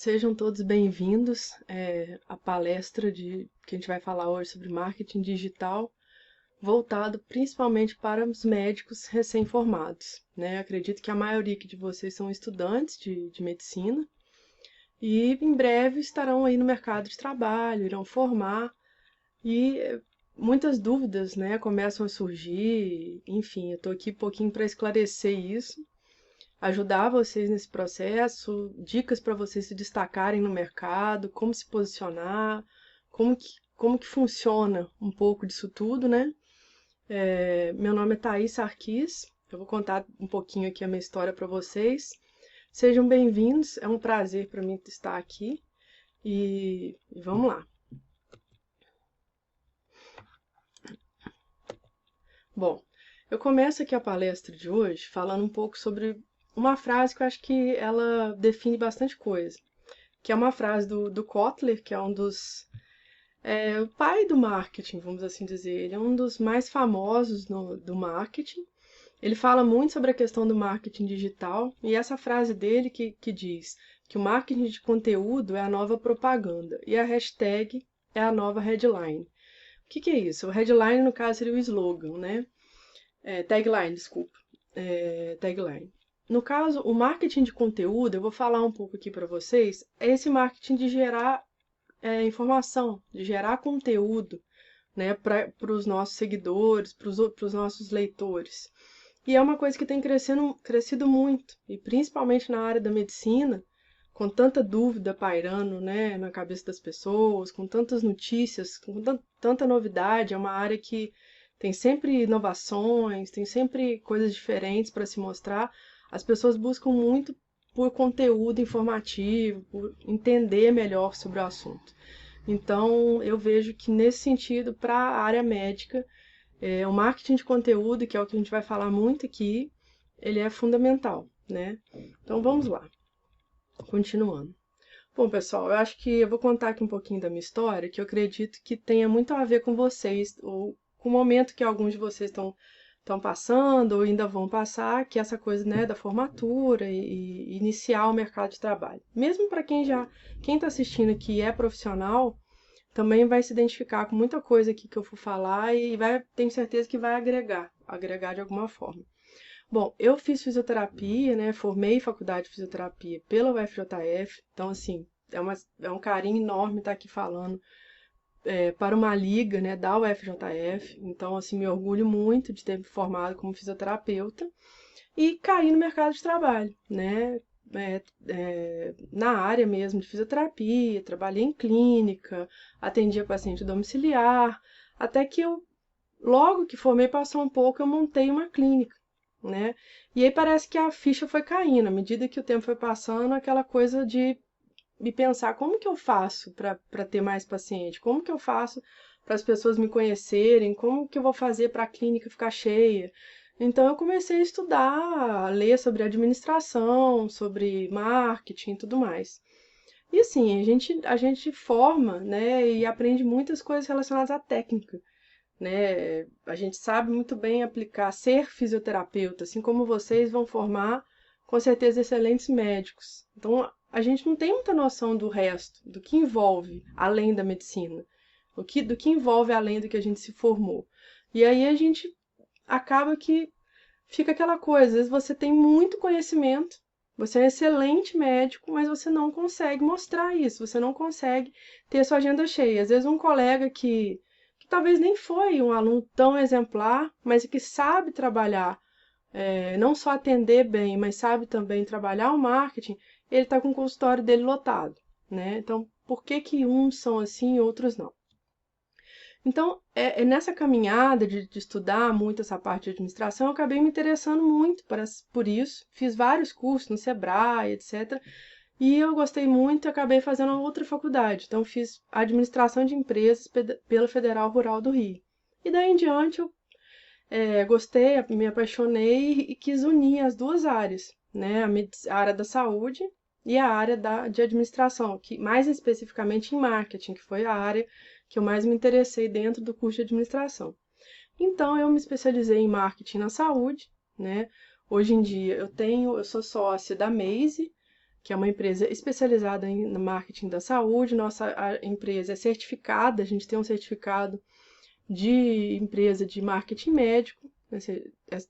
Sejam todos bem-vindos à palestra que a gente vai falar hoje sobre marketing digital, voltado principalmente para os médicos recém-formados, né? Acredito que a maioria aqui de vocês são estudantes de medicina e em breve estarão aí no mercado de trabalho, irão formar e muitas dúvidas, né, começam a surgir. Enfim, eu estou aqui um pouquinho para esclarecer isso, ajudar vocês nesse processo, dicas para vocês se destacarem no mercado, como se posicionar, como que funciona um pouco disso tudo, né? Meu nome é Thaís Sarkis, eu vou contar um pouquinho aqui a minha história para vocês. Sejam bem-vindos, é um prazer para mim estar aqui e vamos lá. Bom, eu começo aqui a palestra de hoje falando um pouco sobre uma frase que eu acho que ela define bastante coisa, que é uma frase do Kotler, que é o pai do marketing, vamos assim dizer. Ele é um dos mais famosos do marketing. Ele fala muito sobre a questão do marketing digital, e essa frase dele que diz que o marketing de conteúdo é a nova propaganda e a hashtag é a nova headline. O que é isso? O headline, no caso, seria o slogan, né? Tagline, desculpa. Tagline. No caso, o marketing de conteúdo, eu vou falar um pouco aqui para vocês, é esse marketing de gerar informação, de gerar conteúdo, né, para os nossos seguidores, para os nossos leitores. E é uma coisa que tem crescido muito, e principalmente na área da medicina, com tanta dúvida pairando, né, na cabeça das pessoas, com tantas notícias, com tanta novidade. É uma área que tem sempre inovações, tem sempre coisas diferentes para se mostrar. As pessoas buscam muito por conteúdo informativo, por entender melhor sobre o assunto. Então, eu vejo que nesse sentido, para a área médica, o marketing de conteúdo, que é o que a gente vai falar muito aqui, ele é fundamental, né? Então, vamos lá. Continuando. Bom, pessoal, eu acho que eu vou contar aqui um pouquinho da minha história, que eu acredito que tenha muito a ver com vocês, ou com o momento que alguns de vocês estão passando, ou ainda vão passar, que é essa coisa, né, da formatura e iniciar o mercado de trabalho. Mesmo para quem está assistindo aqui é profissional, também vai se identificar com muita coisa aqui que eu for falar e tenho certeza que vai agregar de alguma forma. Bom, eu fiz fisioterapia, né? Formei em faculdade de fisioterapia pela UFJF, então, assim, é um carinho enorme estar aqui falando para uma liga, né, da UFJF. Então, assim, me orgulho muito de ter me formado como fisioterapeuta e caí no mercado de trabalho, né? Na área mesmo de fisioterapia, trabalhei em clínica, atendia paciente domiciliar, até que logo que formei, passou um pouco, eu montei uma clínica, né? E aí parece que a ficha foi caindo, à medida que o tempo foi passando, aquela coisa de me pensar como que eu faço para ter mais paciente, como que eu faço para as pessoas me conhecerem, como que eu vou fazer para a clínica ficar cheia. Então eu comecei a estudar, a ler sobre administração, sobre marketing e tudo mais. E assim, a gente forma, né, e aprende muitas coisas relacionadas à técnica, né? A gente sabe muito bem aplicar, ser fisioterapeuta, assim como vocês vão formar, com certeza, excelentes médicos. Então, a gente não tem muita noção do resto, do que envolve além da medicina, do que envolve além do que a gente se formou. E aí a gente acaba que fica aquela coisa, às vezes você tem muito conhecimento, você é um excelente médico, mas você não consegue mostrar isso, você não consegue ter a sua agenda cheia. Às vezes um colega que talvez nem foi um aluno tão exemplar, mas que sabe trabalhar, não só atender bem, mas sabe também trabalhar o marketing, ele está com o consultório dele lotado, né? Então, por que que uns são assim e outros não? Então, nessa caminhada de estudar muito essa parte de administração, eu acabei me interessando muito por isso. Fiz vários cursos no Sebrae, etc. E eu gostei muito e acabei fazendo outra faculdade. Então, fiz administração de empresas pela Federal Rural do Rio. E daí em diante eu gostei, me apaixonei e quis unir as duas áreas, né? A área da saúde e a área de administração, que mais especificamente em marketing, que foi a área que eu mais me interessei dentro do curso de administração. Então eu me especializei em marketing na saúde, né? Hoje em dia eu sou sócia da Maze, que é uma empresa especializada no marketing da saúde. Nossa empresa é certificada, a gente tem um certificado de empresa de marketing médico, né,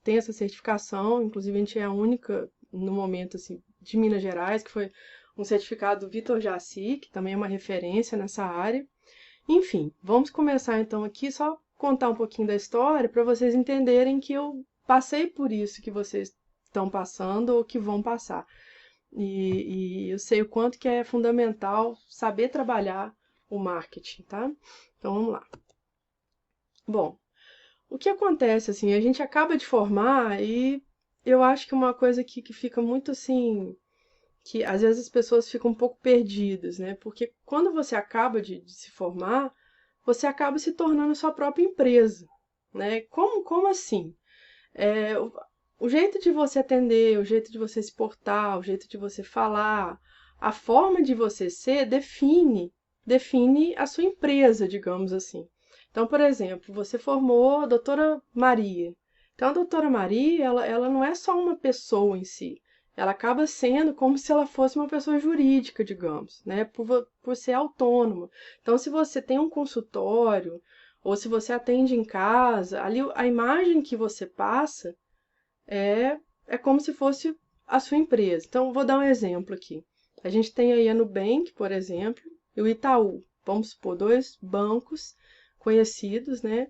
tem essa certificação, inclusive a gente é a única no momento assim, de Minas Gerais, que foi um certificado do Vitor Jaci, que também é uma referência nessa área. Enfim, vamos começar então aqui só contar um pouquinho da história para vocês entenderem que eu passei por isso que vocês estão passando ou que vão passar. E eu sei o quanto que é fundamental saber trabalhar o marketing, tá? Então vamos lá. Bom, o que acontece assim, a gente acaba de formar e eu acho que uma coisa que fica muito assim, que às vezes as pessoas ficam um pouco perdidas, né? Porque quando você acaba de se formar, você acaba se tornando sua própria empresa, né? Como assim? É, o jeito de você atender, o jeito de você se portar, o jeito de você falar, a forma de você ser define a sua empresa, digamos assim. Então, por exemplo, você formou a doutora Maria. Então, a doutora Maria, ela não é só uma pessoa em si. Ela acaba sendo como se ela fosse uma pessoa jurídica, digamos, né? Por ser autônoma. Então, se você tem um consultório, ou se você atende em casa, ali a imagem que você passa é, é como se fosse a sua empresa. Então, vou dar um exemplo aqui. A gente tem aí a Nubank, por exemplo, e o Itaú. Vamos supor, dois bancos conhecidos, né?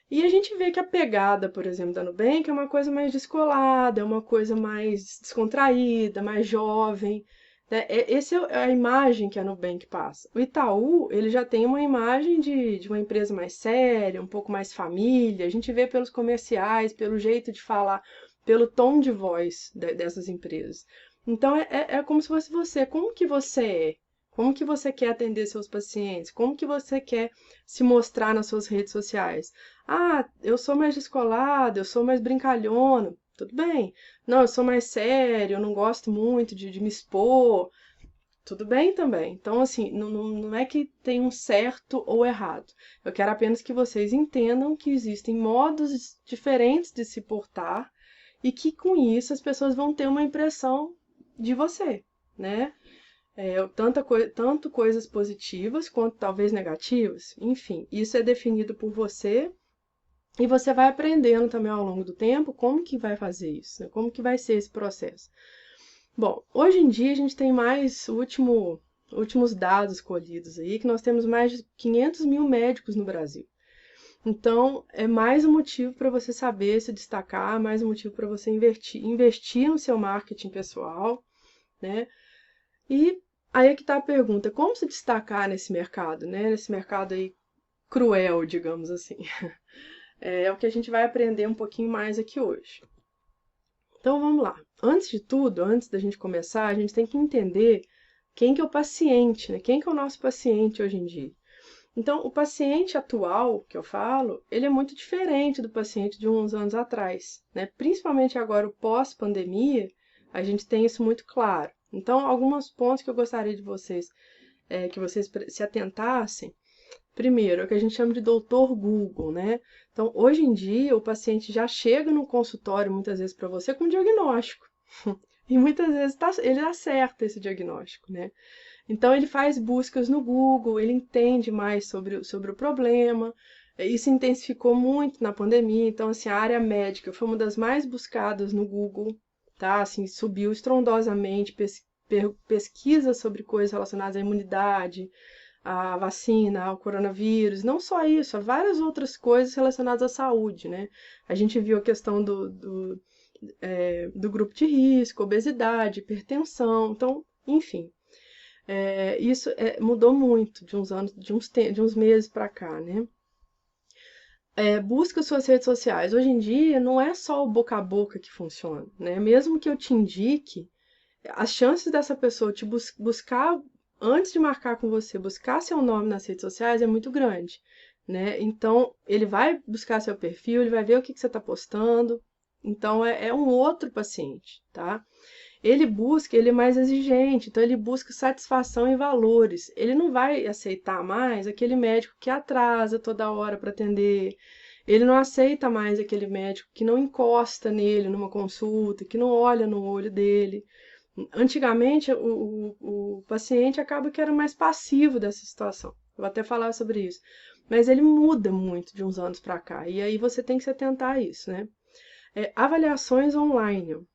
E a gente vê que a pegada, por exemplo, da Nubank é uma coisa mais descolada, é uma coisa mais descontraída, mais jovem, né? Essa é a imagem que a Nubank passa. O Itaú, ele já tem uma imagem de uma empresa mais séria, um pouco mais família. A gente vê pelos comerciais, pelo jeito de falar, pelo tom de voz dessas empresas. Então, é como se fosse você. Como que você é? Como que você quer atender seus pacientes? Como que você quer se mostrar nas suas redes sociais? Ah, eu sou mais descolada, eu sou mais brincalhona. Tudo bem. Não, eu sou mais sério, eu não gosto muito de me expor. Tudo bem também. Então, assim, não é que tem um certo ou errado. Eu quero apenas que vocês entendam que existem modos diferentes de se portar e que com isso as pessoas vão ter uma impressão de você, né? Tanto coisas positivas quanto talvez negativas. Enfim, isso é definido por você e você vai aprendendo também ao longo do tempo como que vai fazer isso, né? Como que vai ser esse processo. Bom, hoje em dia a gente tem mais últimos dados colhidos aí, que nós temos mais de 500 mil médicos no Brasil. Então, é mais um motivo para você saber se destacar, mais um motivo para você investir no seu marketing pessoal, né? E aí é que está a pergunta, como se destacar nesse mercado, né? Nesse mercado aí cruel, digamos assim. É o que a gente vai aprender um pouquinho mais aqui hoje. Então vamos lá. Antes de tudo, antes da gente começar, a gente tem que entender quem que é o paciente, né? Quem que é o nosso paciente hoje em dia. Então, o paciente atual que eu falo, ele é muito diferente do paciente de uns anos atrás, né? Principalmente agora, o pós-pandemia, a gente tem isso muito claro. Então, alguns pontos que eu gostaria de vocês, que vocês se atentassem. Primeiro, é o que a gente chama de doutor Google, né? Então, hoje em dia, o paciente já chega no consultório, muitas vezes, para você com um diagnóstico. E muitas vezes ele acerta esse diagnóstico, né? Então, ele faz buscas no Google, ele entende mais sobre o problema. Isso intensificou muito na pandemia. Então, assim, a área médica foi uma das mais buscadas no Google, tá? Assim, subiu estrondosamente pesquisas sobre coisas relacionadas à imunidade, a vacina, ao coronavírus, não só isso, há várias outras coisas relacionadas à saúde, né? A gente viu a questão do grupo de risco, obesidade, hipertensão, então, enfim, isso mudou muito de uns anos, de uns meses para cá, né? Busca suas redes sociais. Hoje em dia, não é só o boca a boca que funciona, né? Mesmo que eu te indique, as chances dessa pessoa te buscar antes de marcar com você, buscar seu nome nas redes sociais é muito grande, né? Então, ele vai buscar seu perfil, ele vai ver o que você está postando. Então, é um outro paciente, tá? Ele é mais exigente, então ele busca satisfação e valores. Ele não vai aceitar mais aquele médico que atrasa toda hora para atender. Ele não aceita mais aquele médico que não encosta nele numa consulta, que não olha no olho dele, Antigamente, o paciente acaba que era mais passivo dessa situação. Eu vou até falar sobre isso. Mas ele muda muito de uns anos para cá. E aí você tem que se atentar a isso, né? Avaliações online,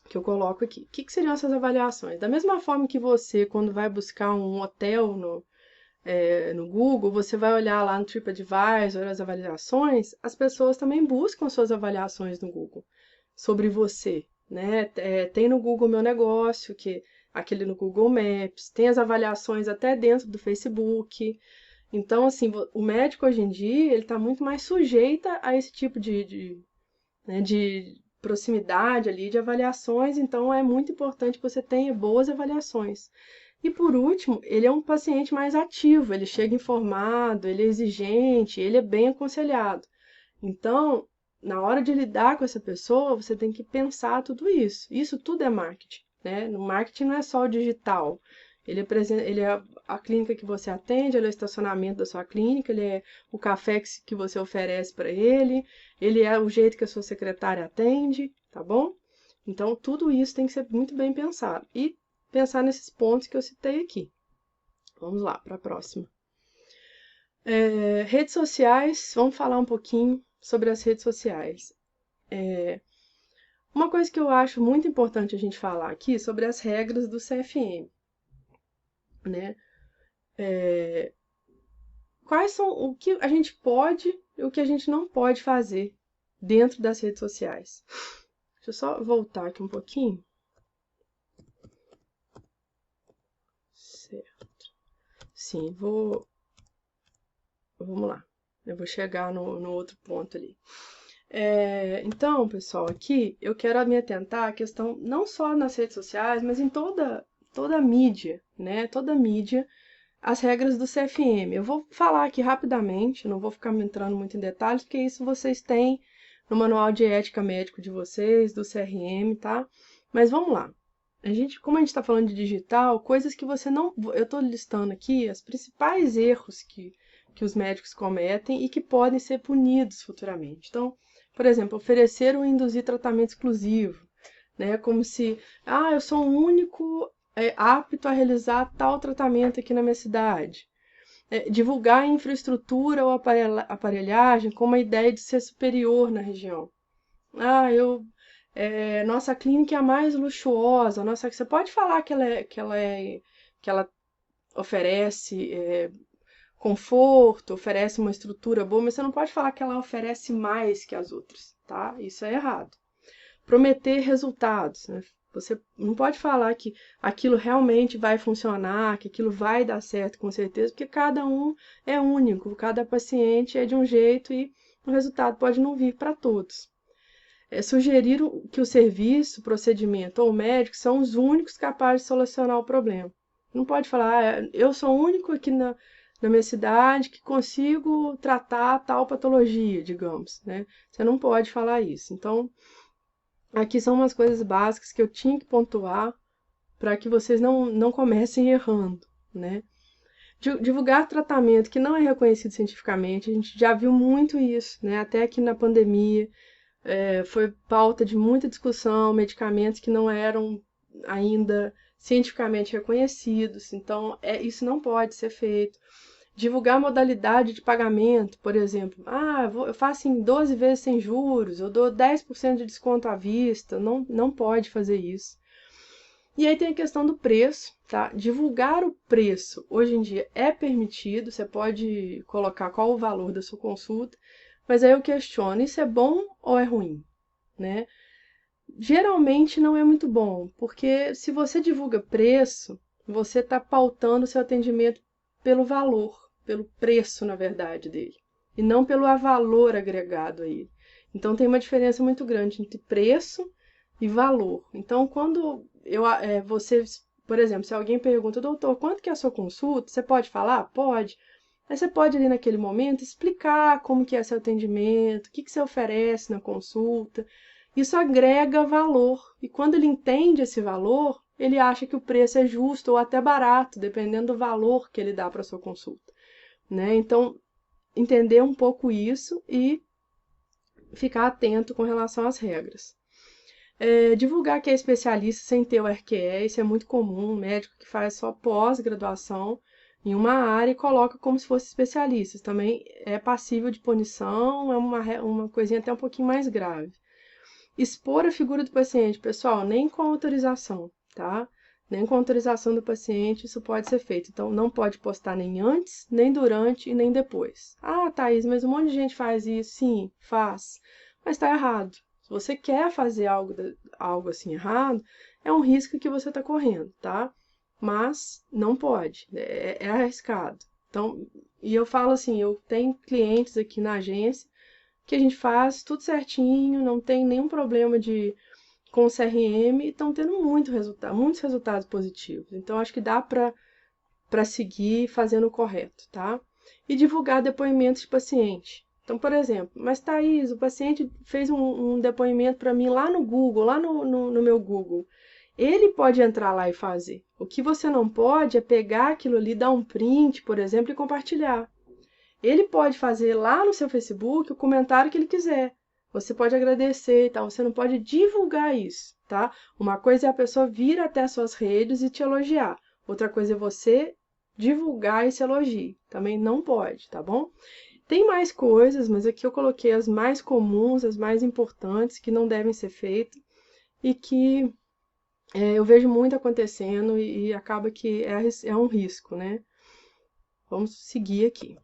que eu coloco aqui. O que seriam essas avaliações? Da mesma forma que você, quando vai buscar um hotel no Google, você vai olhar lá no TripAdvisor as avaliações, as pessoas também buscam suas avaliações no Google sobre você, né? Tem no Google Meu Negócio, que aquele no Google Maps, tem as avaliações até dentro do Facebook. Então, assim, o médico hoje em dia, ele está muito mais sujeito a esse tipo né, de proximidade ali, de avaliações, então é muito importante que você tenha boas avaliações. E por último, ele é um paciente mais ativo, ele chega informado, ele é exigente, ele é bem aconselhado. Então, na hora de lidar com essa pessoa, você tem que pensar tudo isso. Isso tudo é marketing, né? No marketing não é só o digital. Ele é a clínica que você atende, ele é o estacionamento da sua clínica, ele é o café que você oferece para ele é o jeito que a sua secretária atende, tá bom? Então, tudo isso tem que ser muito bem pensado. E pensar nesses pontos que eu citei aqui. Vamos lá, para a próxima. Redes sociais, vamos falar um pouquinho sobre as redes sociais. Uma coisa que eu acho muito importante a gente falar aqui sobre as regras do CFM, né? Quais são o que a gente pode e o que a gente não pode fazer dentro das redes sociais? Deixa eu só voltar aqui um pouquinho. Certo. Sim, vamos lá. Eu vou chegar no outro ponto ali. Então, pessoal, aqui eu quero me atentar à questão não só nas redes sociais, mas em toda a mídia, né? Toda a mídia, as regras do CFM. Eu vou falar aqui rapidamente, não vou ficar me entrando muito em detalhes, porque isso vocês têm no manual de ética médico de vocês, do CRM, tá? Mas vamos lá. Como a gente está falando de digital, coisas que você não. Eu estou listando aqui os principais erros que os médicos cometem e que podem ser punidos futuramente. Então, por exemplo, oferecer ou induzir tratamento exclusivo, né? Como se, eu sou o único apto a realizar tal tratamento aqui na minha cidade. Divulgar a infraestrutura ou aparelhagem com uma ideia de ser superior na região. Nossa clínica é a mais luxuosa. Você pode falar que ela oferece conforto, oferece uma estrutura boa, mas você não pode falar que ela oferece mais que as outras, tá? Isso é errado. Prometer resultados, né? Você não pode falar que aquilo realmente vai funcionar, que aquilo vai dar certo com certeza, porque cada um é único, cada paciente é de um jeito e o resultado pode não vir para todos. Sugerir que o serviço, o procedimento ou o médico são os únicos capazes de solucionar o problema. Não pode falar, eu sou o único aqui na minha cidade que consigo tratar tal patologia, digamos, né? Você não pode falar isso. Então, aqui são umas coisas básicas que eu tinha que pontuar para que vocês não comecem errando, né? Divulgar tratamento que não é reconhecido cientificamente, a gente já viu muito isso, né? Até aqui na pandemia, foi pauta de muita discussão, medicamentos que não eram ainda cientificamente reconhecidos, então isso não pode ser feito. Divulgar modalidade de pagamento, por exemplo. Eu faço em 12 vezes sem juros, eu dou 10% de desconto à vista, não pode fazer isso. E aí tem a questão do preço, tá? Divulgar o preço hoje em dia é permitido, você pode colocar qual o valor da sua consulta, mas aí eu questiono, isso é bom ou é ruim, né? Geralmente não é muito bom, porque se você divulga preço, você está pautando o seu atendimento pelo valor, pelo preço, na verdade, dele, e não pelo valor agregado a ele. Então tem uma diferença muito grande entre preço e valor. Então, quando por exemplo, se alguém pergunta, doutor, quanto que é a sua consulta? Você pode falar? Pode. Aí você pode ali naquele momento explicar como que é seu atendimento, o que você oferece na consulta. Isso agrega valor. E quando ele entende esse valor, ele acha que o preço é justo ou até barato, dependendo do valor que ele dá para sua consulta, né? Então, entender um pouco isso e ficar atento com relação às regras. Divulgar que é especialista sem ter o RQE, isso é muito comum, um médico que faz só pós-graduação em uma área e coloca como se fosse especialista. Isso também é passível de punição, é uma coisinha até um pouquinho mais grave. Expor a figura do paciente, pessoal, nem com autorização, tá? Nem com autorização do paciente isso pode ser feito. Então, não pode postar nem antes, nem durante e nem depois. Ah, Thaís, mas um monte de gente faz isso. Sim, faz. Mas está errado. Se você quer fazer algo assim errado, é um risco que você está correndo, tá? Mas não pode. É arriscado. Então, e eu falo assim, eu tenho clientes aqui na agência que a gente faz tudo certinho, não tem nenhum problema com o CRM e estão tendo muitos resultados positivos. Então, acho que dá para seguir fazendo o correto, tá? E divulgar depoimentos de paciente. Então, por exemplo, mas Thaís, o paciente fez um depoimento para mim lá no Google, lá no meu Google. Ele pode entrar lá e fazer. O que você não pode é pegar aquilo ali, dar um print, por exemplo, e compartilhar. Ele pode fazer lá no seu Facebook o comentário que ele quiser. Você pode agradecer e tal. Você não pode divulgar isso, tá? Uma coisa é a pessoa vir até as suas redes e te elogiar. Outra coisa é você divulgar esse elogio. Também não pode, tá bom? Tem mais coisas, mas aqui eu coloquei as mais comuns, as mais importantes, que não devem ser feitas e que eu vejo muito acontecendo e acaba que é um risco, né? Vamos seguir aqui.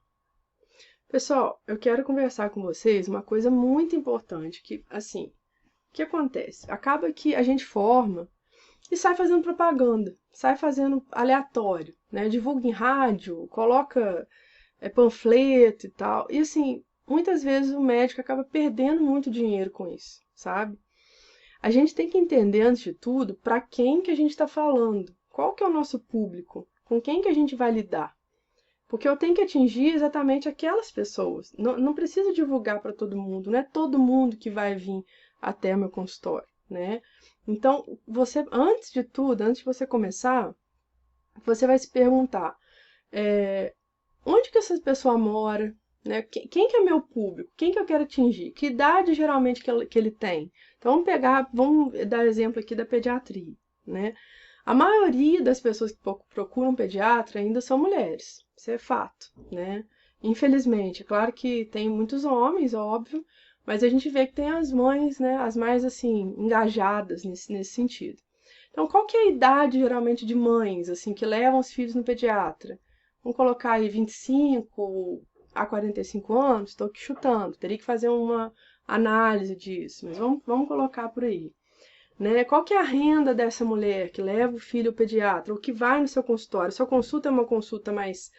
Pessoal, eu quero conversar com vocês uma coisa muito importante, que, assim, o que acontece? Acaba que a gente forma e sai fazendo propaganda, sai fazendo aleatório, né? Divulga em rádio, coloca panfleto e tal. E, assim, muitas vezes o médico acaba perdendo muito dinheiro com isso, sabe? A gente tem que entender, antes de tudo, para quem que a gente está falando, qual que é o nosso público, com quem que a gente vai lidar. Porque eu tenho que atingir exatamente aquelas pessoas. Não preciso divulgar para todo mundo, não é todo mundo que vai vir até o meu consultório, né? Então, você, antes de tudo, antes de você começar, você vai se perguntar, onde que essa pessoa mora, né? Quem que é meu público? Quem que eu quero atingir? Que idade geralmente que ele tem? Então, vamos dar exemplo aqui da pediatria, né? A maioria das pessoas que procuram pediatra ainda são mulheres, isso é fato, né? Infelizmente, é claro que tem muitos homens, óbvio, mas a gente vê que tem as mães, né, as mais assim engajadas nesse sentido. Então, qual que é a idade geralmente de mães assim que levam os filhos no pediatra? Vamos colocar aí 25 a 45 anos, estou aqui chutando, teria que fazer uma análise disso, mas vamos colocar por aí. Né? Qual que é a renda dessa mulher que leva o filho ao pediatra ou que vai no seu consultório? Sua consulta é uma consulta mais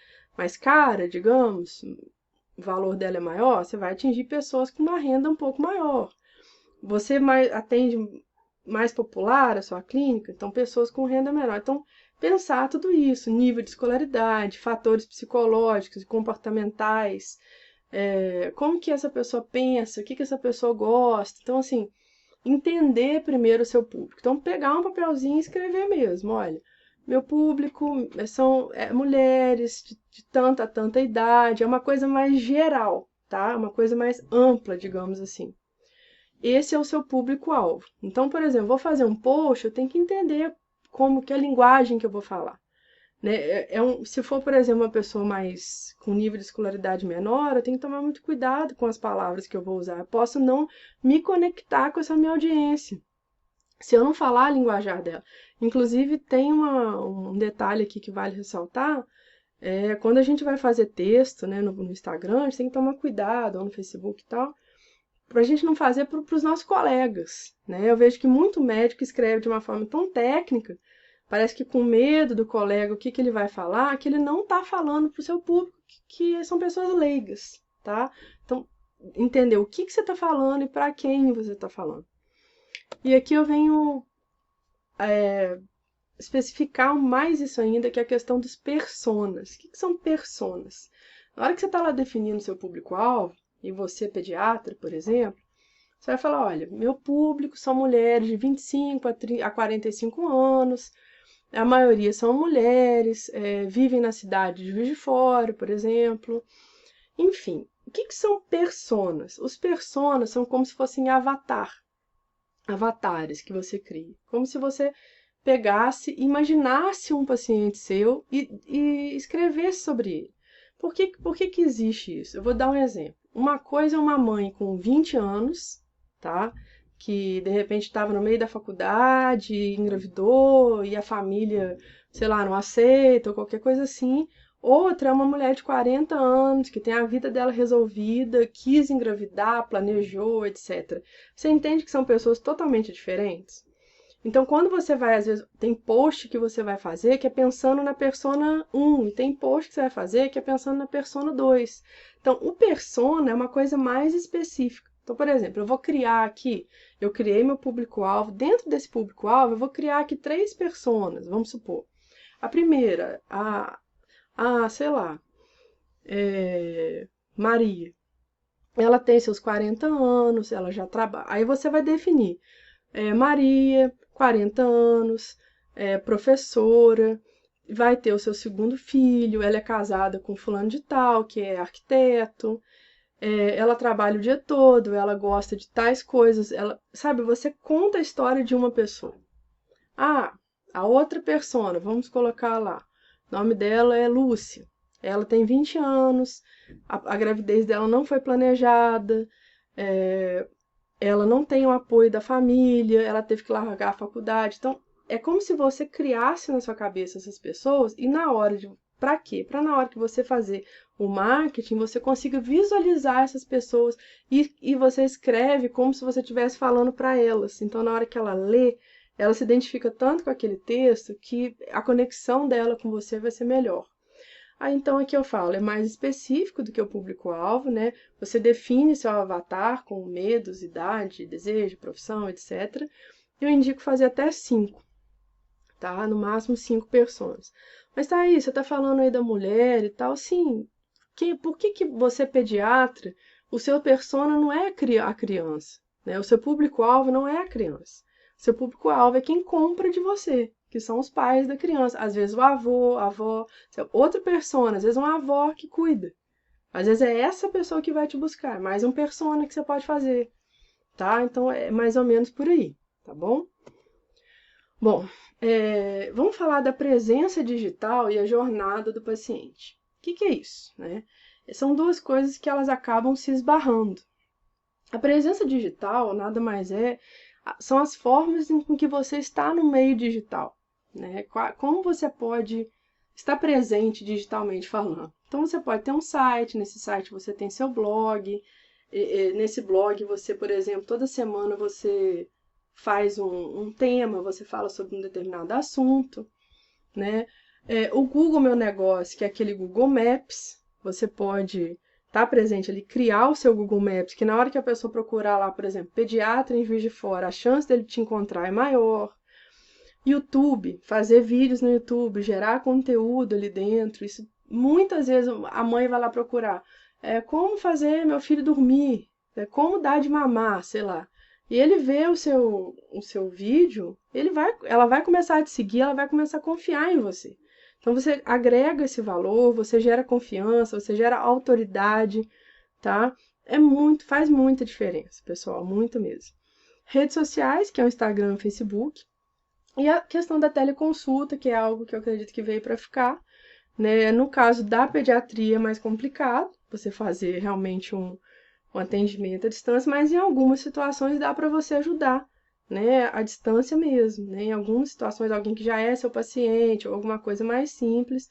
cara, digamos, o valor dela é maior, você vai atingir pessoas com uma renda um pouco maior. Você atende mais popular a sua clínica, então pessoas com renda menor. Então, pensar tudo isso, nível de escolaridade, fatores psicológicos e comportamentais, como que essa pessoa pensa, o que que essa pessoa gosta. Então, assim, entender primeiro o seu público. Então, pegar um papelzinho e escrever mesmo, olha, meu público são mulheres de tanta a tanta idade, é uma coisa mais geral, tá? Uma coisa mais ampla, digamos assim. Esse é o seu público-alvo. Então, por exemplo, vou fazer um post, eu tenho que entender como que é a linguagem que eu vou falar. Né? Se for, por exemplo, uma pessoa mais com nível de escolaridade menor, eu tenho que tomar muito cuidado com as palavras que eu vou usar. Eu posso não me conectar com essa minha audiência, se eu não falar a linguajar dela. Inclusive, tem um detalhe aqui que vale ressaltar, quando a gente vai fazer texto, né, no Instagram, a gente tem que tomar cuidado, ou no Facebook e tal, para a gente não fazer para os nossos colegas. Né? Eu vejo que muito médico escreve de uma forma tão técnica, parece que com medo do colega, o que ele vai falar, que ele não está falando para o seu público, que são pessoas leigas, tá? Então, entender o que você está falando e para quem você está falando. E aqui eu venho especificar mais isso ainda, que é a questão dos personas. O que são personas? Na hora que você está lá definindo seu público-alvo, e você, pediatra, por exemplo, você vai falar, olha, meu público são mulheres de 25 a 45 anos, a maioria são mulheres, vivem na cidade de Juiz de Fora, por exemplo. Enfim, o que são personas? Os personas são como se fossem avatar. avatares que você cria. Como se você pegasse, imaginasse um paciente seu e escrevesse sobre ele. Por que que existe isso? Eu vou dar um exemplo. Uma coisa é uma mãe com 20 anos, tá? Que de repente estava no meio da faculdade, engravidou e a família, sei lá, não aceita ou qualquer coisa assim. Outra é uma mulher de 40 anos que tem a vida dela resolvida, quis engravidar, planejou, etc. Você entende que são pessoas totalmente diferentes? Então, quando você vai, às vezes, tem post que você vai fazer que é pensando na persona 1, e tem post que você vai fazer que é pensando na persona 2. Então, o persona é uma coisa mais específica. Então, por exemplo, eu vou criar aqui, eu criei meu público-alvo, dentro desse público-alvo, eu vou criar aqui 3 personas, vamos supor. A primeira, sei lá, Maria. Ela tem seus 40 anos, ela já trabalha. Aí você vai definir Maria, 40 anos, professora, vai ter o seu segundo filho, ela é casada com fulano de tal, que é arquiteto, ela trabalha o dia todo, ela gosta de tais coisas, ela, sabe, você conta a história de uma pessoa. Ah, a outra persona, vamos colocar lá, o nome dela é Lúcia, ela tem 20 anos, a gravidez dela não foi planejada, é, ela não tem o apoio da família, ela teve que largar a faculdade. Então, é como se você criasse na sua cabeça essas pessoas e na hora de. Para quê? Para na hora que você fazer o marketing, você consiga visualizar essas pessoas e você escreve como se você estivesse falando para elas. Então, na hora que ela lê, ela se identifica tanto com aquele texto que a conexão dela com você vai ser melhor. Aí então aqui eu falo, é mais específico do que o público-alvo, né? Você define seu avatar com medos, idade, desejo, profissão, etc. Eu indico fazer até 5, tá? No máximo 5 personas. Mas tá aí, você tá falando aí da mulher e tal, sim. Por que que você, pediatra, o seu persona não é a criança, né? O seu público-alvo não é a criança. O seu público-alvo é quem compra de você, que são os pais da criança. Às vezes o avô, a avó, outra persona, às vezes uma avó que cuida. Às vezes é essa pessoa que vai te buscar, mais um persona que você pode fazer, tá? Então é mais ou menos por aí, tá bom? Bom, vamos falar da presença digital e a jornada do paciente. O que que é isso, né? São duas coisas que elas acabam se esbarrando. A presença digital nada mais são as formas em que você está no meio digital, né? Como você pode estar presente digitalmente falando. Então você pode ter um site, nesse site você tem seu blog, nesse blog você, por exemplo, toda semana você faz um tema, você fala sobre um determinado assunto, né? O Google Meu Negócio, que é aquele Google Maps, você pode estar presente ali, criar o seu Google Maps, que na hora que a pessoa procurar lá, por exemplo, pediatra em Juiz de Fora, a chance dele te encontrar é maior. YouTube, fazer vídeos no YouTube, gerar conteúdo ali dentro, isso muitas vezes a mãe vai lá procurar. Como fazer meu filho dormir? Como dar de mamar, sei lá. E ele vê o seu vídeo, ela vai começar a te seguir, ela vai começar a confiar em você. Então você agrega esse valor, você gera confiança, você gera autoridade, tá? Faz muita diferença, pessoal, muito mesmo. Redes sociais, que é o Instagram e o Facebook. E a questão da teleconsulta, que é algo que eu acredito que veio para ficar, né? No caso da pediatria é mais complicado, você fazer realmente um atendimento à distância, mas em algumas situações dá para você ajudar, né? À distância mesmo, né? Em algumas situações, alguém que já é seu paciente ou alguma coisa mais simples,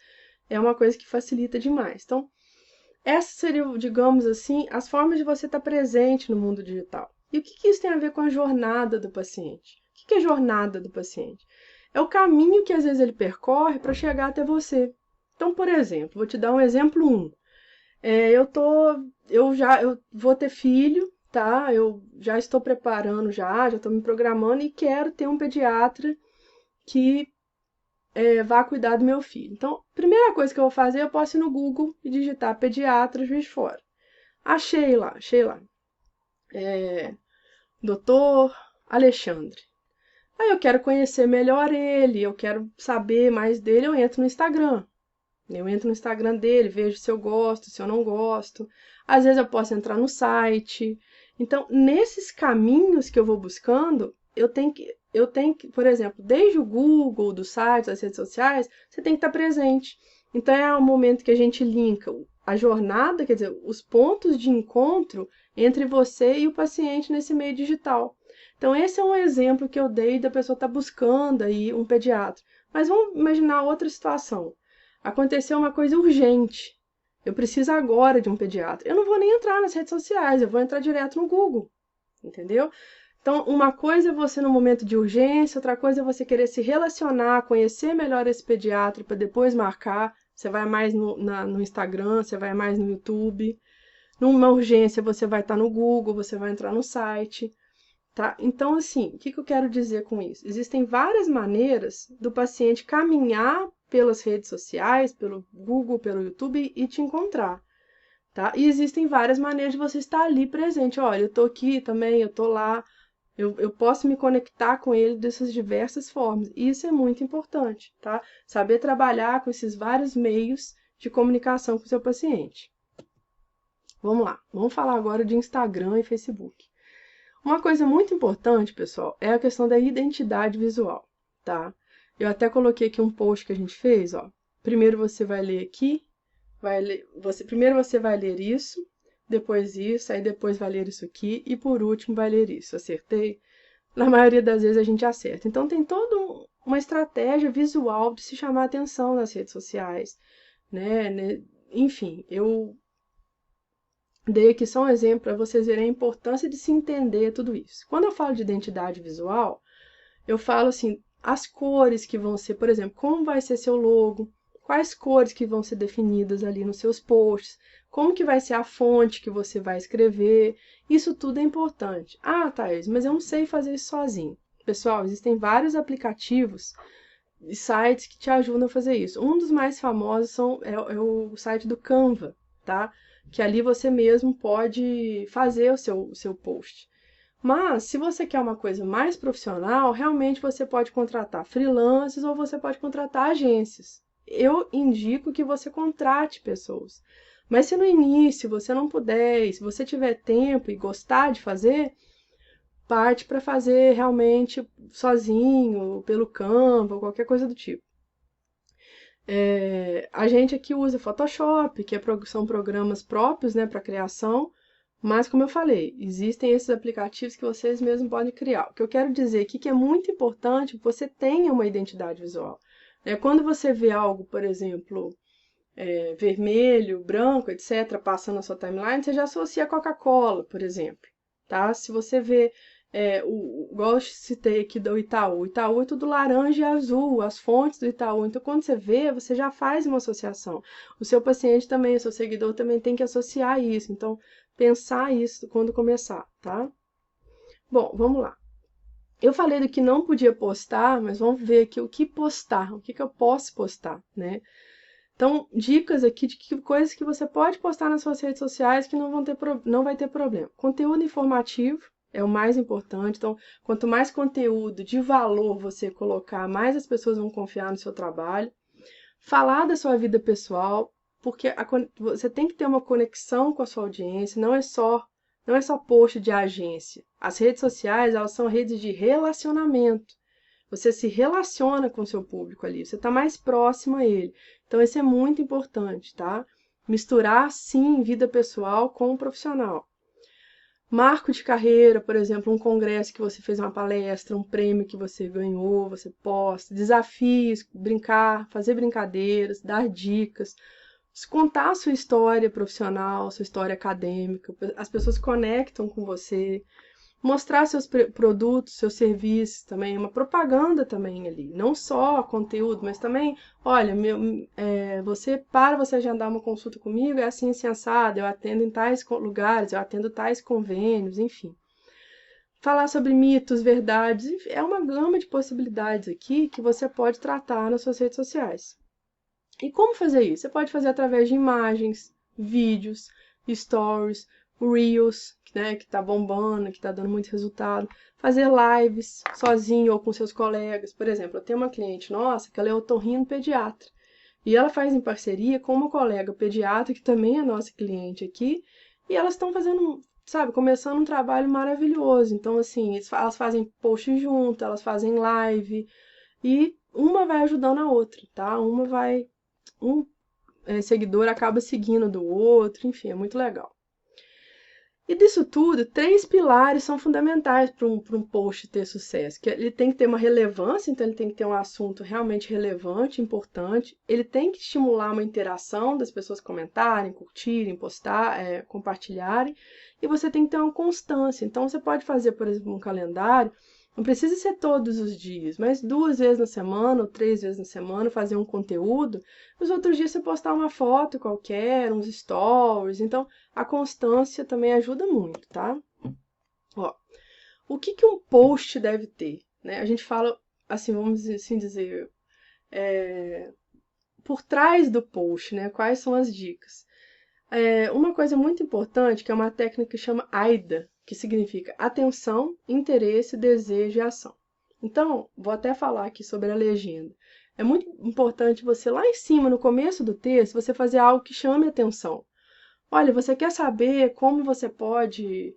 é uma coisa que facilita demais. Então, essas seriam, digamos assim, as formas de você estar presente no mundo digital. E o que isso tem a ver com a jornada do paciente? O que é a jornada do paciente? É o caminho que às vezes ele percorre para chegar até você. Então, por exemplo, vou te dar um exemplo 1. Eu vou ter filho, tá? Eu já estou preparando já estou me programando e quero ter um pediatra que vá cuidar do meu filho. Então, primeira coisa que eu vou fazer, eu posso ir no Google e digitar pediatra Juiz de Fora. Achei lá. Doutor Alexandre. Aí eu quero conhecer melhor ele, eu quero saber mais dele, eu entro no Instagram. Eu entro no Instagram dele, vejo se eu gosto, se eu não gosto. Às vezes eu posso entrar no site. Então, nesses caminhos que eu vou buscando, eu tenho que, por exemplo, desde o Google, do site, das redes sociais, você tem que estar presente. Então é o momento que a gente linka a jornada, quer dizer, os pontos de encontro entre você e o paciente nesse meio digital. Então esse é um exemplo que eu dei da pessoa estar buscando aí um pediatra. Mas vamos imaginar outra situação. Aconteceu uma coisa urgente. Eu preciso agora de um pediatra. Eu não vou nem entrar nas redes sociais, eu vou entrar direto no Google, entendeu? Então, uma coisa é você no momento de urgência, outra coisa é você querer se relacionar, conhecer melhor esse pediatra para depois marcar. Você vai mais no Instagram, você vai mais no YouTube. Numa urgência, você vai estar no Google, você vai entrar no site, tá? Então, assim, o que eu quero dizer com isso? Existem várias maneiras do paciente caminhar pelas redes sociais, pelo Google, pelo YouTube e te encontrar. Tá? E existem várias maneiras de você estar ali presente. Olha, eu tô aqui também, eu tô lá, eu posso me conectar com ele dessas diversas formas. E isso é muito importante, tá? Saber trabalhar com esses vários meios de comunicação com o seu paciente. Vamos lá, vamos falar agora de Instagram e Facebook. Uma coisa muito importante, pessoal, é a questão da identidade visual, tá? Eu até coloquei aqui um post que a gente fez, ó. Primeiro você vai ler aqui, primeiro você vai ler isso, depois isso, aí depois vai ler isso aqui e por último vai ler isso. Acertei? Na maioria das vezes a gente acerta. Então tem toda uma estratégia visual de se chamar atenção nas redes sociais, né? Enfim, eu dei aqui só um exemplo para vocês verem a importância de se entender tudo isso. Quando eu falo de identidade visual, eu falo assim, as cores que vão ser, por exemplo, como vai ser seu logo, quais cores que vão ser definidas ali nos seus posts, como que vai ser a fonte que você vai escrever, isso tudo é importante. Ah, Thaís, mas eu não sei fazer isso sozinho. Pessoal, existem vários aplicativos e sites que te ajudam a fazer isso. Um dos mais famosos é o site do Canva, tá? Que ali você mesmo pode fazer o seu post. Mas, se você quer uma coisa mais profissional, realmente você pode contratar freelancers ou você pode contratar agências. Eu indico que você contrate pessoas. Mas se no início você não puder, e se você tiver tempo e gostar de fazer, parte para fazer realmente sozinho, pelo Canva, ou qualquer coisa do tipo. A gente aqui usa Photoshop, que são programas próprios, né, para criação, mas como eu falei, existem esses aplicativos que vocês mesmos podem criar. O que eu quero dizer aqui é que é muito importante que você tenha uma identidade visual. Quando você vê algo, por exemplo, vermelho, branco, etc., passando na sua timeline, você já associa a Coca-Cola, por exemplo. Tá? Se você vê, igual eu citei aqui do Itaú, o Itaú é tudo laranja e azul, as fontes do Itaú. Então, quando você vê, você já faz uma associação. O seu paciente também, o seu seguidor também tem que associar isso. Então, pensar isso quando começar, tá? Bom, vamos lá. Eu falei do que não podia postar, mas vamos ver aqui o que postar, o que eu posso postar, né? Então, dicas aqui de coisas que você pode postar nas suas redes sociais que não vai ter problema. Conteúdo informativo é o mais importante. Então, quanto mais conteúdo de valor você colocar, mais as pessoas vão confiar no seu trabalho. Falar da sua vida pessoal, porque você tem que ter uma conexão com a sua audiência, não é só post de agência. As redes sociais, elas são redes de relacionamento. Você se relaciona com o seu público ali, você está mais próximo a ele. Então, isso é muito importante, tá? Misturar, sim, vida pessoal com o profissional. Marco de carreira, por exemplo, um congresso que você fez uma palestra, um prêmio que você ganhou, você posta. Desafios, brincar, fazer brincadeiras, dar dicas. Contar a sua história profissional, sua história acadêmica. As pessoas conectam com você. Mostrar seus produtos, seus serviços também, uma propaganda também ali, não só conteúdo, mas também, olha, para você agendar uma consulta comigo, é assim, assim, assado, eu atendo em tais lugares, eu atendo tais convênios, enfim. Falar sobre mitos, verdades, é uma gama de possibilidades aqui que você pode tratar nas suas redes sociais. E como fazer isso? Você pode fazer através de imagens, vídeos, stories, reels, né, que tá bombando, que tá dando muito resultado. Fazer lives sozinho ou com seus colegas. Por exemplo, eu tenho uma cliente nossa que ela é otorrinopediatra. E ela faz em parceria com uma colega pediatra, que também é nossa cliente aqui, e elas estão sabe, começando um trabalho maravilhoso. Então, assim, elas fazem post junto, elas fazem live, e uma vai ajudando a outra, tá? Um seguidor acaba seguindo do outro, enfim, é muito legal. E disso tudo, 3 pilares são fundamentais para um post ter sucesso. Que ele tem que ter uma relevância, então ele tem que ter um assunto realmente relevante, importante. Ele tem que estimular uma interação das pessoas comentarem, curtirem, postar, compartilharem. E você tem que ter uma constância. Então você pode fazer, por exemplo, um calendário. Não precisa ser todos os dias, mas 2 vezes na semana ou 3 vezes na semana fazer um conteúdo. Os outros dias você postar uma foto qualquer, uns stories. Então, a constância também ajuda muito, tá? Ó, o que que um post deve ter, né? A gente fala, assim, vamos assim dizer, por trás do post, né? Quais são as dicas? Uma coisa muito importante, que é uma técnica que chama AIDA, que significa atenção, interesse, desejo e ação. Então, vou até falar aqui sobre a legenda. É muito importante você, lá em cima, no começo do texto, você fazer algo que chame atenção. Olha, você quer saber como você pode,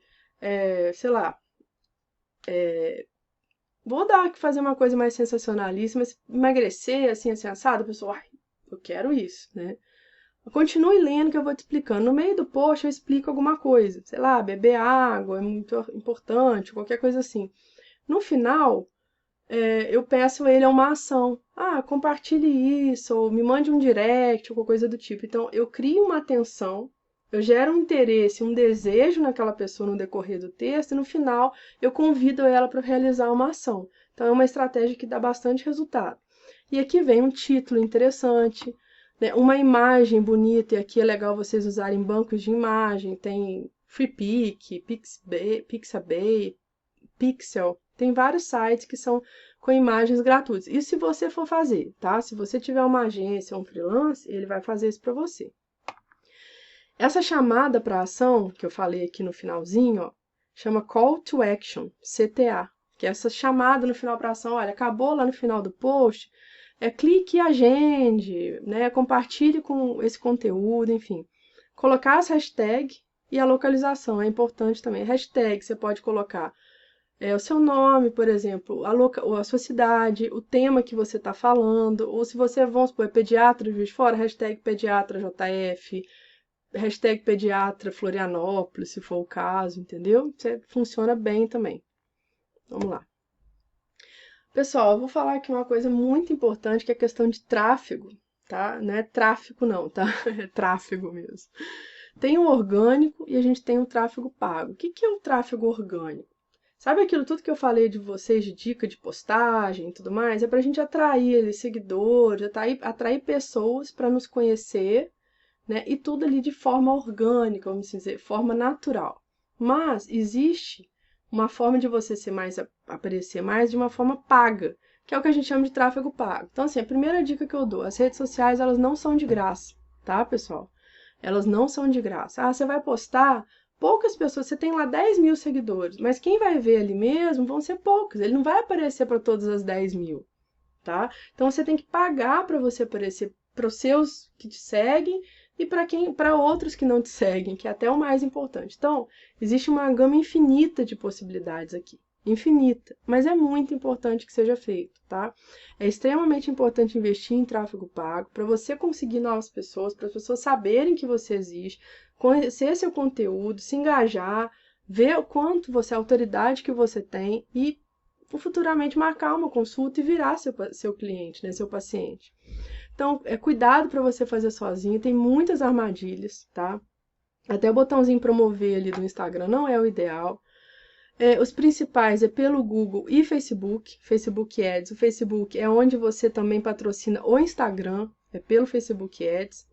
sei lá, vou dar aqui fazer uma coisa mais sensacionalista, mas emagrecer, assim, assado, a pessoa, ai, eu quero isso, né? Continue lendo que eu vou te explicando. No meio do post eu explico alguma coisa, sei lá, beber água é muito importante, qualquer coisa assim. No final, eu peço a ele uma ação. Ah, compartilhe isso, ou me mande um direct, ou qualquer coisa do tipo. Então, eu crio uma atenção, eu gero um interesse, um desejo naquela pessoa no decorrer do texto, e no final eu convido ela para realizar uma ação. Então, é uma estratégia que dá bastante resultado. E aqui vem um título interessante, né, uma imagem bonita, e aqui é legal vocês usarem bancos de imagem, tem FreePic, Pixabay, Pixel, tem vários sites que são com imagens gratuitas. Isso se você for fazer, tá? Se você tiver uma agência ou um freelance, ele vai fazer isso para você. Essa chamada para ação, que eu falei aqui no finalzinho, ó, chama Call to Action, CTA, que é essa chamada no final para ação. Olha, acabou lá no final do post, clique e agende, né? Compartilhe com esse conteúdo, enfim. Colocar as hashtags e a localização é importante também. Hashtag você pode colocar o seu nome, por exemplo, a sua cidade, o tema que você está falando, ou se você, vamos supor, é pediatra de Juiz de Fora, hashtag pediatra JF, hashtag pediatra Florianópolis, se for o caso, entendeu? Isso funciona bem também. Vamos lá. Pessoal, eu vou falar aqui uma coisa muito importante, que é a questão de tráfego, tá? Não é tráfico não, tá? É tráfego mesmo. Tem o orgânico e a gente tem o tráfego pago. O que que é o tráfego orgânico? Sabe aquilo tudo que eu falei de vocês, de dica de postagem e tudo mais? É para a gente atrair ali, seguidores, atrair pessoas para nos conhecer, né? E tudo ali de forma orgânica, vamos dizer, forma natural. Mas existe uma forma de você aparecer mais de uma forma paga, que é o que a gente chama de tráfego pago. Então, assim, a primeira dica que eu dou, as redes sociais, elas não são de graça, tá, pessoal? Elas não são de graça. Ah, você vai postar, poucas pessoas, você tem lá 10 mil seguidores, mas quem vai ver ali mesmo vão ser poucos, ele não vai aparecer para todas as 10 mil, tá? Então você tem que pagar para você aparecer para os seus que te seguem e para outros que não te seguem, que é até o mais importante. Então, existe uma gama infinita de possibilidades aqui. Infinita, mas é muito importante que seja feito, tá? É extremamente importante investir em tráfego pago para você conseguir novas pessoas, para as pessoas saberem que você existe, conhecer seu conteúdo, se engajar, ver o quanto você, a autoridade que você tem e futuramente marcar uma consulta e virar seu cliente, né, seu paciente. Então, cuidado para você fazer sozinho, tem muitas armadilhas, tá? Até o botãozinho promover ali do Instagram não é o ideal. Os principais é pelo Google e Facebook, Facebook Ads. O Facebook é onde você também patrocina o Instagram, é pelo Facebook Ads.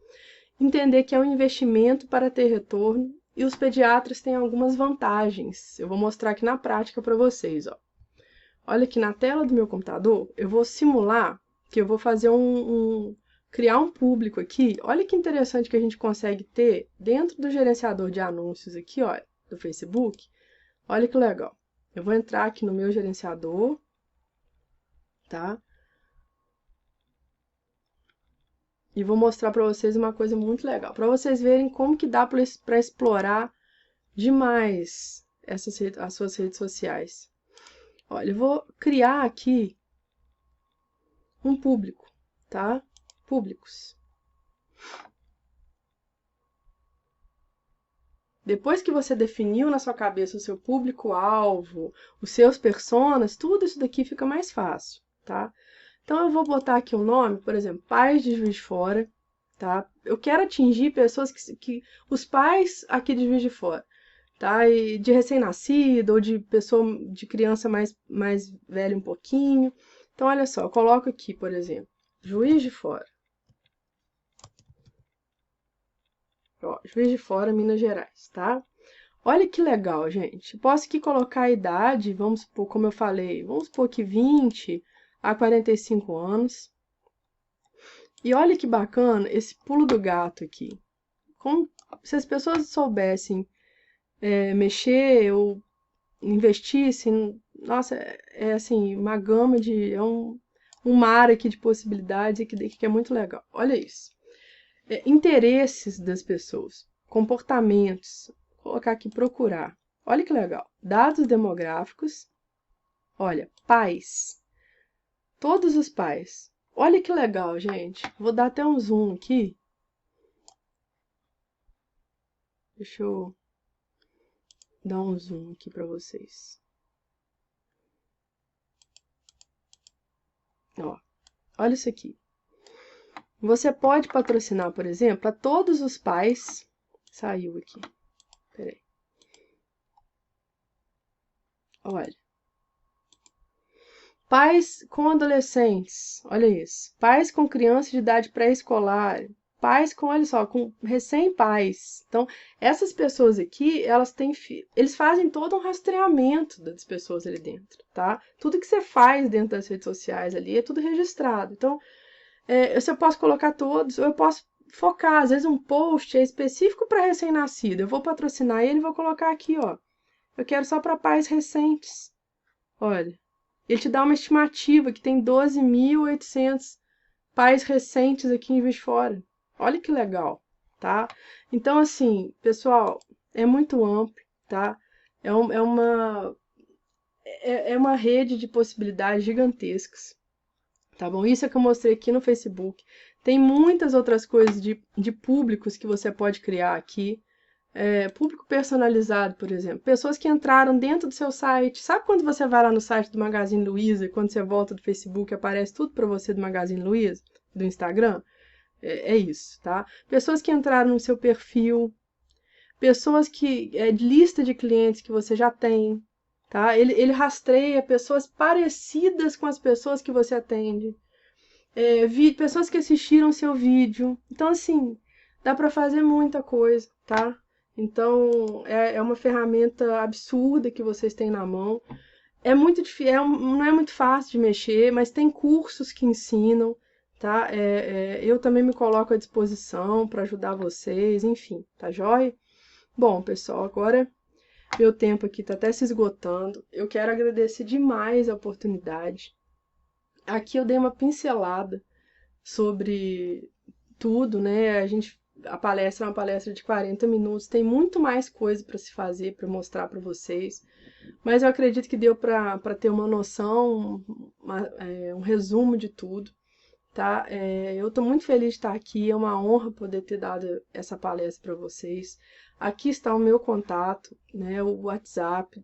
Entender que é um investimento para ter retorno e os pediatras têm algumas vantagens. Eu vou mostrar aqui na prática para vocês, ó. Olha aqui na tela do meu computador, eu vou simular que eu vou fazer criar um público aqui. Olha que interessante que a gente consegue ter dentro do gerenciador de anúncios aqui, ó, do Facebook. Olha que legal. Eu vou entrar aqui no meu gerenciador, tá? E vou mostrar para vocês uma coisa muito legal, para vocês verem como que dá para explorar demais as suas redes sociais. Olha, eu vou criar aqui um público, tá? Públicos. Depois que você definiu na sua cabeça o seu público-alvo, os seus personas, tudo isso daqui fica mais fácil, tá? Então eu vou botar aqui um nome, por exemplo, pais de Juiz de Fora, tá? Eu quero atingir pessoas que os pais aqui de Juiz de Fora, tá? E de recém-nascido ou de pessoa, de criança mais velha um pouquinho. Então, olha só, eu coloco aqui, por exemplo, Juiz de Fora. Ó, Juiz de Fora, Minas Gerais, tá? Olha que legal, gente. Posso aqui colocar a idade, vamos supor, como eu falei, vamos supor que 20 a 45 anos. E olha que bacana esse pulo do gato aqui. Como se as pessoas soubessem mexer ou investissem, nossa, é assim, uma gama de. Um mar aqui de possibilidades que é muito legal. Olha isso. Interesses das pessoas, comportamentos. Vou colocar aqui procurar. Olha que legal. Dados demográficos. Olha, pais. Todos os pais. Olha que legal, gente. Vou dar até um zoom aqui. Deixa eu dar um zoom aqui para vocês. Ó, olha isso aqui. Você pode patrocinar, por exemplo, a todos os pais. Saiu aqui. Peraí. Olha. Pais com adolescentes. Olha isso. Pais com crianças de idade pré-escolar. Pais com, olha só, com recém-pais. Então, essas pessoas aqui, eles fazem todo um rastreamento das pessoas ali dentro, tá? Tudo que você faz dentro das redes sociais ali é tudo registrado. Então, eu posso colocar todos, ou eu posso focar. Às vezes um post é específico para recém-nascido. Eu vou patrocinar ele e vou colocar aqui, ó. Eu quero só para pais recentes. Olha, ele te dá uma estimativa que tem 12.800 pais recentes aqui em Juiz de Fora. Olha que legal, tá? Então, assim, pessoal, é muito amplo, tá? É uma rede de possibilidades gigantescas, tá bom? Isso é que eu mostrei aqui no Facebook. Tem muitas outras coisas de públicos que você pode criar aqui. Público personalizado, por exemplo. Pessoas que entraram dentro do seu site. Sabe quando você vai lá no site do Magazine Luiza e quando você volta do Facebook aparece tudo para você do Magazine Luiza, do Instagram? É isso, tá? Pessoas que entraram no seu perfil, pessoas que lista de clientes que você já tem, tá? Ele rastreia pessoas parecidas com as pessoas que você atende. Pessoas que assistiram seu vídeo. Então, assim, dá para fazer muita coisa, tá? Então, é uma ferramenta absurda que vocês têm na mão. É muito difícil, não é muito fácil de mexer, mas tem cursos que ensinam, tá? Eu também me coloco à disposição para ajudar vocês, enfim, tá joia? Bom, pessoal, agora meu tempo aqui tá até se esgotando. Eu quero agradecer demais a oportunidade. Aqui eu dei uma pincelada sobre tudo, né? A palestra é uma palestra de 40 minutos, tem muito mais coisa para se fazer, para mostrar para vocês, mas eu acredito que deu para ter uma noção, um resumo de tudo, tá? Eu estou muito feliz de estar aqui, é uma honra poder ter dado essa palestra para vocês. Aqui está o meu contato, né? O WhatsApp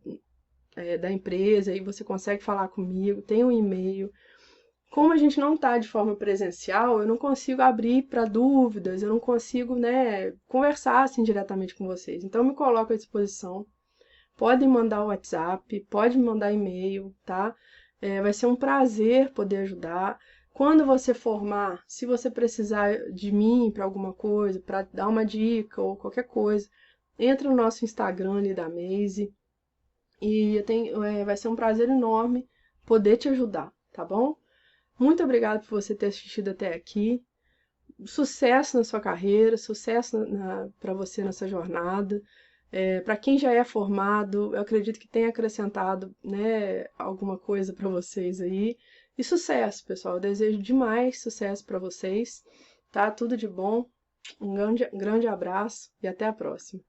da empresa, aí você consegue falar comigo, tem um e-mail. Como a gente não está de forma presencial, eu não consigo abrir para dúvidas, eu não consigo, né, conversar assim diretamente com vocês. Então, eu me coloco à disposição. Podem mandar o WhatsApp, pode me mandar e-mail, tá? Vai ser um prazer poder ajudar. Quando você formar, se você precisar de mim para alguma coisa, para dar uma dica ou qualquer coisa, entra no nosso Instagram ali da Maze e vai ser um prazer enorme poder te ajudar, tá bom? Muito obrigada por você ter assistido até aqui. Sucesso na sua carreira, sucesso para você nessa jornada. Para quem já é formado, eu acredito que tenha acrescentado, né, alguma coisa para vocês aí. E sucesso, pessoal. Eu desejo demais sucesso para vocês. Tá? Tudo de bom. Um grande abraço e até a próxima.